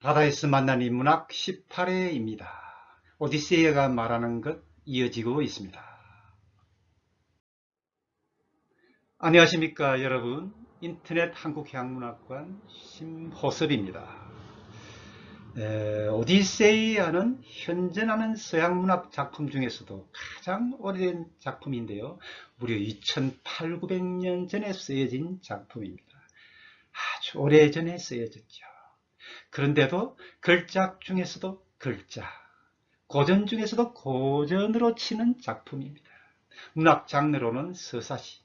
바다에서 만난 인문학 18회입니다. 오디세이가 말하는 것 이어지고 있습니다. 안녕하십니까 여러분. 인터넷 한국향문학관 심호섭입니다. 오디세이아는 현존하는 서양문학 작품 중에서도 가장 오래된 작품인데요. 무려 2800~900년 전에 쓰여진 작품입니다. 아주 오래전에 쓰여졌죠. 그런데도 걸작 중에서도 걸작, 고전 중에서도 고전으로 치는 작품입니다. 문학 장르로는 서사시,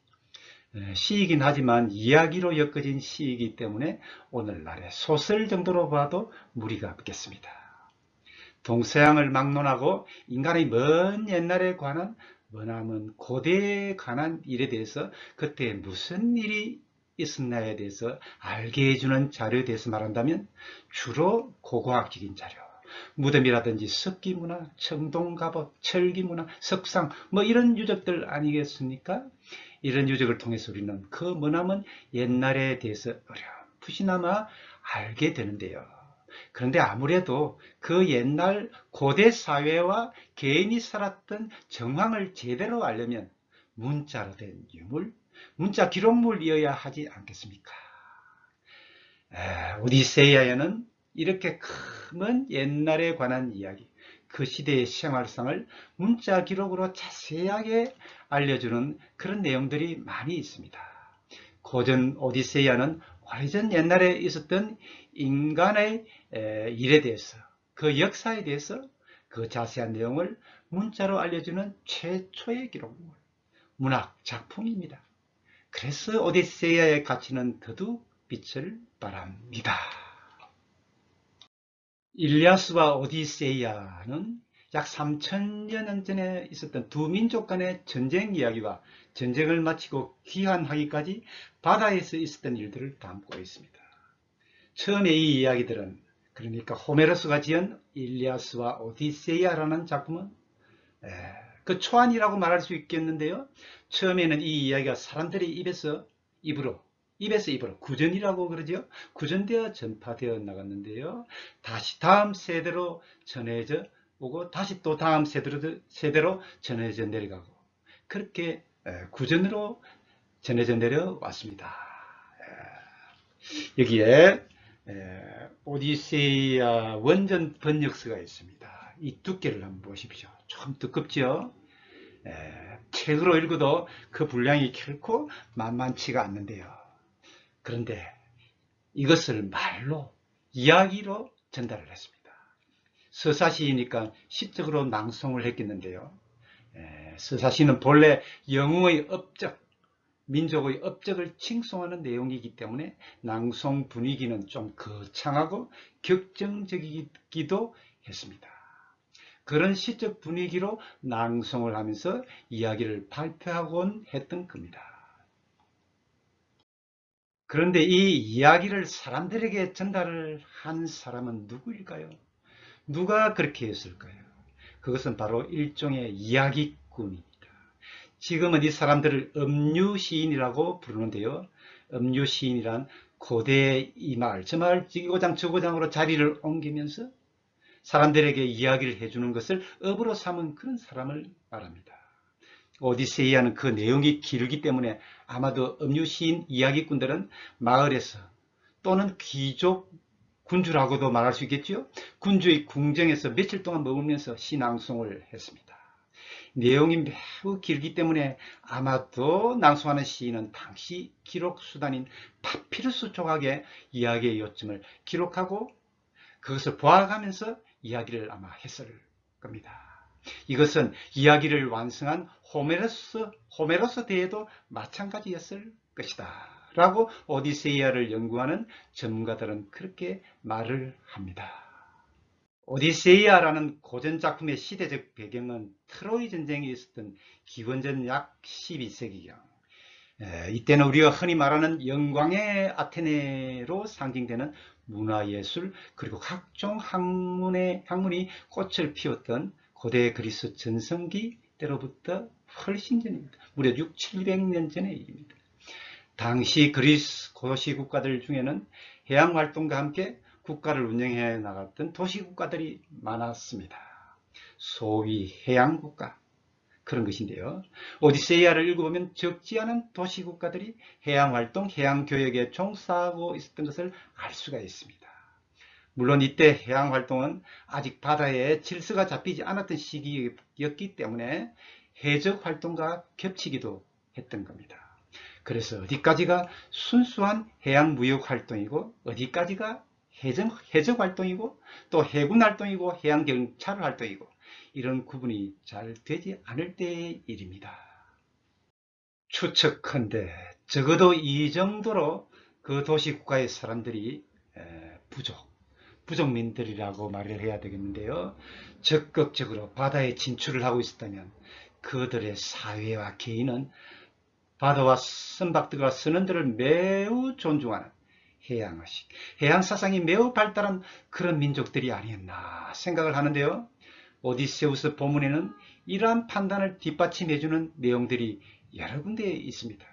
시이긴 하지만 이야기로 엮어진 시이기 때문에 오늘날의 소설 정도로 봐도 무리가 없겠습니다. 동서양을 막론하고 인간의 먼 옛날에 관한, 머나먼 고대에 관한 일에 대해서 그때 무슨 일이 있었나에 대해서 알게 해주는 자료에 대해서 말한다면 주로 고고학적인 자료, 무덤이라든지 석기문화, 청동갑옷, 철기문화, 석상 이런 유적들 아니겠습니까? 이런 유적을 통해서 우리는 그 머나먼 옛날에 대해서 어렴풋이나마 알게 되는데요. 그런데 아무래도 그 옛날 고대 사회와 개인이 살았던 정황을 제대로 알려면 문자로 된 유물, 문자 기록물이어야 하지 않겠습니까? 오디세이아에는 이렇게 큰 옛날에 관한 이야기, 그 시대의 생활상을 문자 기록으로 자세하게 알려주는 그런 내용들이 많이 있습니다. 고전 오디세이아는 오래전 옛날에 있었던 인간의 일에 대해서, 그 역사에 대해서 그 자세한 내용을 문자로 알려주는 최초의 기록물, 문학 작품입니다. 그래서 오디세이아의 가치는 더욱 빛을 발합니다. 일리아스와 오디세이아는 약 3000여 전에 있었던 두 민족 간의 전쟁 이야기와 전쟁을 마치고 귀환하기까지 바다에서 있었던 일들을 담고 있습니다. 처음에 이 이야기들은, 그러니까 호메로스가 지은 일리아스와 오디세이아라는 작품은 그 초안이라고 말할 수 있겠는데요. 처음에는 이 이야기가 사람들의 입에서 입으로 구전이라고 그러죠. 구전되어 전파되어 나갔는데요. 다시 다음 세대로 전해져 오고 다시 또 다음 세대로 전해져 내려가고, 그렇게 구전으로 전해져 내려왔습니다. 여기에 오디세이아 원전 번역서가 있습니다. 이 두께를 한번 보십시오. 좀 두껍죠? 책으로 읽어도 그 분량이 결코 만만치가 않는데요. 그런데 이것을 말로, 이야기로 전달을 했습니다. 서사시이니까 시적으로 낭송을 했겠는데요. 서사시는 본래 영웅의 업적, 민족의 업적을 칭송하는 내용이기 때문에 낭송 분위기는 좀 거창하고 격정적이기도 했습니다. 그런 시적 분위기로 낭송을 하면서 이야기를 발표하곤 했던 겁니다. 그런데 이 이야기를 사람들에게 전달을 한 사람은 누구일까요? 누가 그렇게 했을까요? 그것은 바로 일종의 이야기꾼입니다. 지금은 이 사람들을 음유시인이라고 부르는데요. 음유시인이란 고대 이 마을, 저 마을, 이고장 저고장으로 자리를 옮기면서 사람들에게 이야기를 해주는 것을 업으로 삼은 그런 사람을 말합니다. 오디세이아는 그 내용이 길기 때문에 아마도 음유시인 이야기꾼들은 마을에서, 또는 귀족, 군주라고도 말할 수 있겠죠. 군주의 궁정에서 며칠 동안 머물면서 시낭송을 했습니다. 내용이 매우 길기 때문에 아마도 낭송하는 시인은 당시 기록 수단인 파피루스 조각에 이야기의 요점을 기록하고 그것을 보아가면서 이야기를 아마 했을 겁니다. 이것은 이야기를 완성한 호메로스 대에도 마찬가지였을 것이다 라고 오디세이아를 연구하는 전문가들은 그렇게 말을 합니다. 오디세이아라는 고전 작품의 시대적 배경은 트로이 전쟁이 있었던 기원전 약 12세기경, 이때는 우리가 흔히 말하는 영광의 아테네로 상징되는 문화예술, 그리고 각종 학문이 꽃을 피웠던 고대 그리스 전성기 때로부터 훨씬 전입니다. 무려 600~700년 전의 일입니다. 당시 그리스 고시 국가들 중에는 해양 활동과 함께 국가를 운영해 나갔던 도시국가들이 많았습니다. 소위 해양국가, 그런 것인데요. 오디세이아를 읽어보면 적지 않은 도시국가들이 해양활동, 해양교역에 종사하고 있었던 것을 알 수가 있습니다. 물론 이때 해양활동은 아직 바다에 질서가 잡히지 않았던 시기였기 때문에 해적활동과 겹치기도 했던 겁니다. 그래서 어디까지가 순수한 해양무역활동이고 어디까지가 해적활동이고 또 해군활동이고 해양경찰활동이고 이런 구분이 잘 되지 않을 때의 일입니다. 추측컨대 적어도 이 정도로 그 도시국가의 사람들이 부족민들이라고 말을 해야 되겠는데요. 적극적으로 바다에 진출을 하고 있었다면 그들의 사회와 개인은 바다와 선박들과 선원들을 매우 존중하는 해양의식, 해양사상이 매우 발달한 그런 민족들이 아니었나 생각을 하는데요. 오디세우스 본문에는 이러한 판단을 뒷받침해주는 내용들이 여러 군데에 있습니다.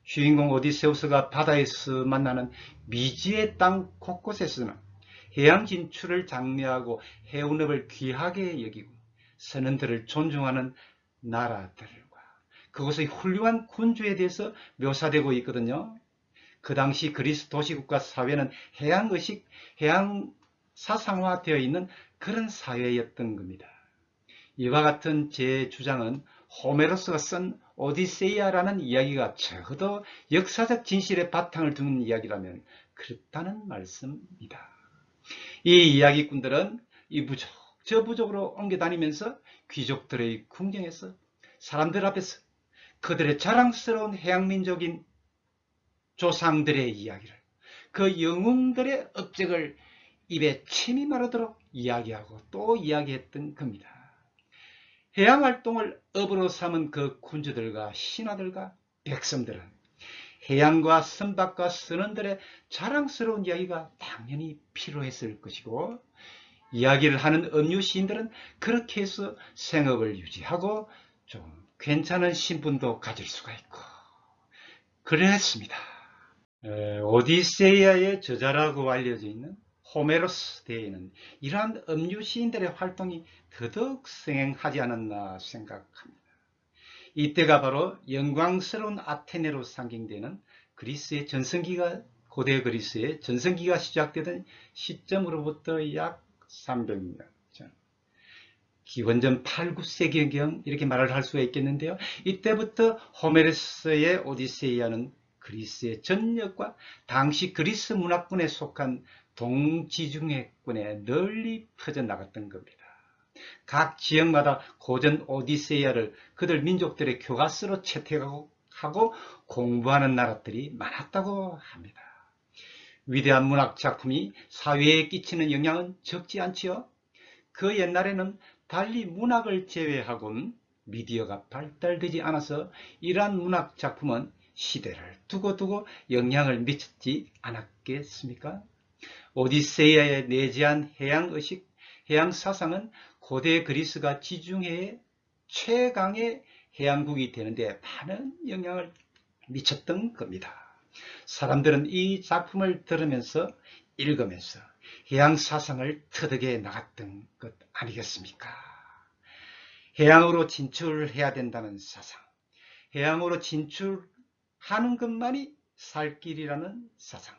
주인공 오디세우스가 바다에서 만나는 미지의 땅 곳곳에서는 해양 진출을 장려하고 해운업을 귀하게 여기고 선원들을 존중하는 나라들과 그것의 훌륭한 군주에 대해서 묘사되고 있거든요. 그 당시 그리스 도시국가 사회는 해양의식, 해양 사상화되어 있는 그런 사회였던 겁니다. 이와 같은 제 주장은 호메로스가 쓴 오디세이아라는 이야기가 적어도 역사적 진실의 바탕을 두는 이야기라면 그렇다는 말씀입니다. 이 이야기꾼들은 이 부족, 저 부족으로 옮겨다니면서 귀족들의 궁정에서 사람들 앞에서 그들의 자랑스러운 해양민족인 조상들의 이야기를, 그 영웅들의 업적을 입에 침이 마르도록 이야기하고 또 이야기했던 겁니다. 해양활동을 업으로 삼은 그 군주들과 신하들과 백성들은 해양과 선박과 선원들의 자랑스러운 이야기가 당연히 필요했을 것이고, 이야기를 하는 음유 시인들은 그렇게 해서 생업을 유지하고 좀 괜찮은 신분도 가질 수가 있고 그랬습니다. 오디세이아의 저자라고 알려져 있는 호메로스 대에는 이러한 음유 시인들의 활동이 더더욱 성행하지 않았나 생각합니다. 이때가 바로 영광스러운 아테네로 상징되는 그리스의 전성기가, 고대 그리스의 전성기가 시작되던 시점으로부터 약 300년 전, 기원전 8, 9세기경 이렇게 말을 할 수가 있겠는데요. 이때부터 호메로스의 오디세이아는 그리스의 전역과 당시 그리스 문화권에 속한 동지중해권에 널리 퍼져나갔던 겁니다. 각 지역마다 고전 오디세이아를 그들 민족들의 교과서로 채택하고 공부하는 나라들이 많았다고 합니다. 위대한 문학 작품이 사회에 끼치는 영향은 적지 않지요. 그 옛날에는 달리 문학을 제외하고는 미디어가 발달되지 않아서 이러한 문학 작품은 시대를 두고두고 영향을 미쳤지 않았겠습니까? 오디세이아에 내재한 해양의식, 해양사상은 고대 그리스가 지중해의 최강의 해양국이 되는데 많은 영향을 미쳤던 겁니다. 사람들은 이 작품을 들으면서 읽으면서 해양사상을 터득해 나갔던 것 아니겠습니까? 해양으로 진출해야 된다는 사상, 해양으로 진출하는 것만이 살 길이라는 사상,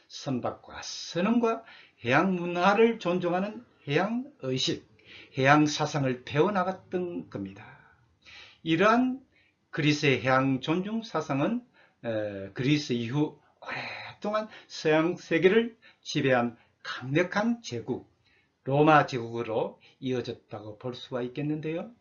선박과 선원과 해양 문화를 존중하는 해양의식, 해양사상을 배워나갔던 겁니다. 이러한 그리스의 해양 존중 사상은 그리스 이후 오랫동안 서양 세계를 지배한 강력한 제국, 로마 제국으로 이어졌다고 볼 수가 있겠는데요.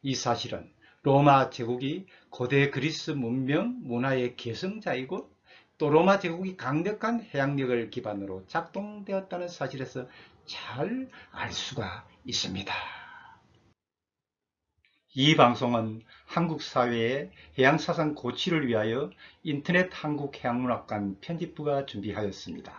이 사실은 로마 제국이 고대 그리스 문명, 문화의 계승자이고 또 로마 제국이 강력한 해양력을 기반으로 작동되었다는 사실에서 잘 알 수가 있습니다. 이 방송은 한국 사회의 해양사상 고취를 위하여 인터넷 한국해양문학관 편집부가 준비하였습니다.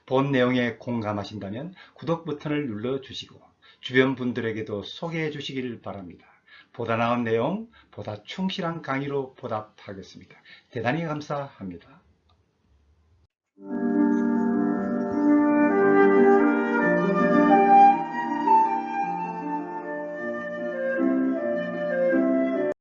본 내용에 공감하신다면 구독 버튼을 눌러주시고 주변 분들에게도 소개해 주시길 바랍니다. 보다 나은 내용, 보다 충실한 강의로 보답하겠습니다. 대단히 감사합니다.